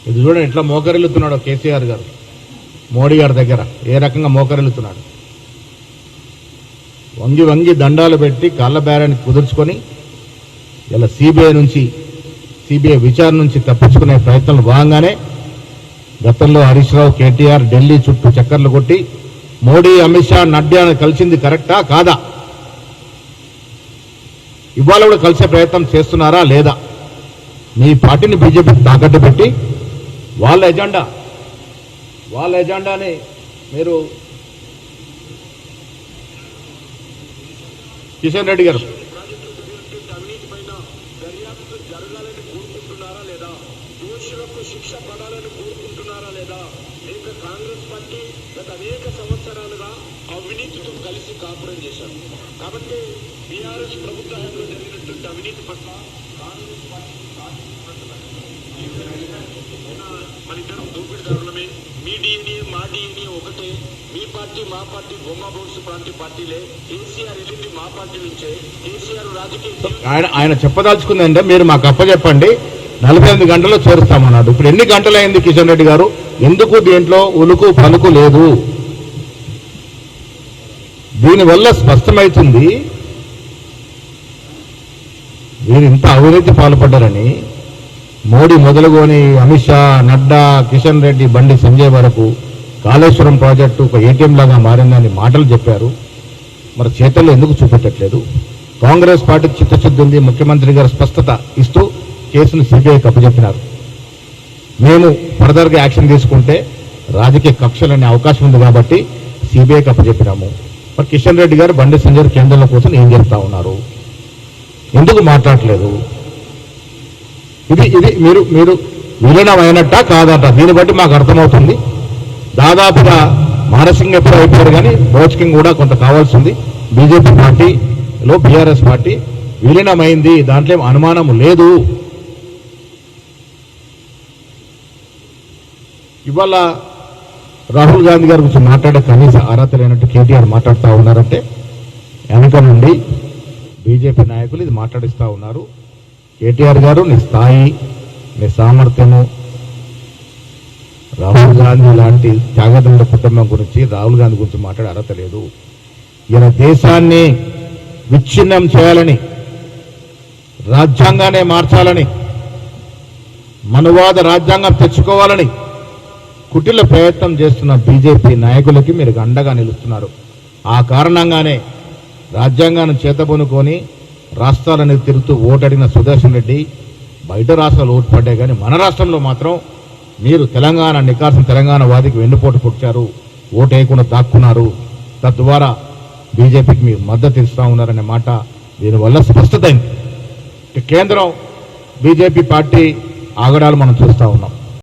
ఇది చూడండి ఎట్లా మోకరిల్లుతున్నాడు కేసీఆర్ గారు మోడీ గారి దగ్గర, ఏ రకంగా మోకరిల్లుతున్నాడు. వంగి వంగి దండాలు పెట్టి కాళ్ళ బేరాన్ని కుదుర్చుకొని ఇలా సిబిఐ విచారణ నుంచి తప్పించుకునే ప్రయత్నంలో భాగంగానే గతంలో హరీష్ రావు కేటీఆర్ ఢిల్లీ చుట్టూ చక్కర్లు కొట్టి మోడీ అమిత్ షా నడ్డా కలిసింది కరెక్టా కాదా, ఇవాళ కూడా కలిసే ప్రయత్నం చేస్తున్నారా లేదా? మీ పార్టీని బీజేపీకి తాకట్టు పెట్టి వాళ్ళ ఎజెండాని మీరు కిషన్ రెడ్డి గారు శిక్ష పడాలని కోరుకుంటున్నారా లేదా? లేక కాంగ్రెస్ పార్టీ గత అనేక సంవత్సరాలుగా అవినీతితో కలిసి కాపురం చేశారు కాబట్టి బీఆర్ఎస్ ప్రభుత్వ హయాంలో జరిగినటువంటి అవినీతి పట్ల కాంగ్రెస్ పార్టీ మన ఇద్దరం దోపిడీదారులమే, మీ డిఎన్ఏ మా డిఎన్ఏ ఒకటే, మీ పార్టీ మా పార్టీ బొమ్మ భవిష్యత్ ప్రాంతీయ పార్టీలే, కేసీఆర్ వెళ్ళింది మా పార్టీ నుంచే, కేసీఆర్ రాజకీయ ఆయన చెప్పదలుచుకుందంటే మీరు మాకు అప్పచెప్పండి 48 గంటల్లో చేరుస్తామన్నాడు. ఇప్పుడు ఎన్ని గంటలైంది కిషన్ రెడ్డి గారు? ఎందుకు దీంట్లో ఉలుకు పలుకు లేదు? దీనివల్ల స్పష్టమవుతుంది వీరు ఇంత అవినీతి పాల్పడ్డారని. మోడీ మొదలుకొని అమిత్ షా, నడ్డా, కిషన్ రెడ్డి, బండి సంజయ్ వరకు కాళేశ్వరం ప్రాజెక్టు ఒక ఏటీఎం లాగా మారిందని మాటలు చెప్పారు. మరి చేతల్లో ఎందుకు చూపెట్టట్లేదు? కాంగ్రెస్ పార్టీకి చిత్తశుద్ధి ఉంది. ముఖ్యమంత్రి గారు స్పష్టత ఇస్తూ కేసును సిబిఐకి అప్పచెప్పినారు. మేము ఫర్దర్గా యాక్షన్ తీసుకుంటే రాజకీయ కక్షలనే అవకాశం ఉంది కాబట్టి సిబిఐకి అప్పచెప్పినాము. మరి కిషన్ రెడ్డి గారు, బండి సంజయ్ కేంద్రంలో కోసం ఏం చెప్తా ఉన్నారు? ఎందుకు మాట్లాడలేదు? ఇది మీరు విలీనమైనట్టా కాదట? దీన్ని బట్టి మాకు అర్థమవుతుంది. దాదాపుగా మానసింగ్ ఎప్పుడు అయిపోయారు కానీ భోజకింగ్ కూడా కొంత కావాల్సి ఉంది. బీజేపీ పార్టీలో బీఆర్ఎస్ పార్టీ విలీనమైంది, దాంట్లో అనుమానం లేదు. ఇవాళ రాహుల్ గాంధీ గారి గురించి మాట్లాడే కనీస అర్హత లేనట్టు కేటీఆర్ మాట్లాడుతూ ఉన్నారంటే వెనక నుండి బీజేపీ నాయకులు ఇది మాట్లాడిస్తూ ఉన్నారు. కేటీఆర్ గారు నీ స్థాయి, నీ సామర్థ్యము, రాహుల్ గాంధీ లాంటి త్యాగదండ కుటుంబం గురించి, రాహుల్ గాంధీ గురించి మాట్లాడే అర్హత లేదు. ఈయన దేశాన్ని విచ్ఛిన్నం చేయాలని, రాజ్యాంగాన్ని మార్చాలని, మనువాద రాజ్యాంగం తెచ్చుకోవాలని కుటిల ప్రయత్నం చేస్తున్న బీజేపీ నాయకులకి మీరు అండగా నిలుస్తున్నారు. ఆ కారణంగానే రాజ్యాంగాన్ని చేతబొనుకొని రాష్ట్రాలను తిరుగుతూ ఓటడిన సుదర్శన్ రెడ్డి బయట రాష్ట్రాలు ఓటు పడ్డాయి కానీ మన రాష్ట్రంలో మాత్రం మీరు తెలంగాణ నికాసం తెలంగాణ వాదికి వెన్నుపోటు పుట్టారు, ఓటు వేయకుండా దాక్కున్నారు. తద్వారా బీజేపీకి మీరు మద్దతు ఇస్తూ ఉన్నారనే మాట దీనివల్ల స్పష్టతైంది. కేంద్రం బీజేపీ పార్టీ ఆగడాలు మనం చూస్తూ ఉన్నాం.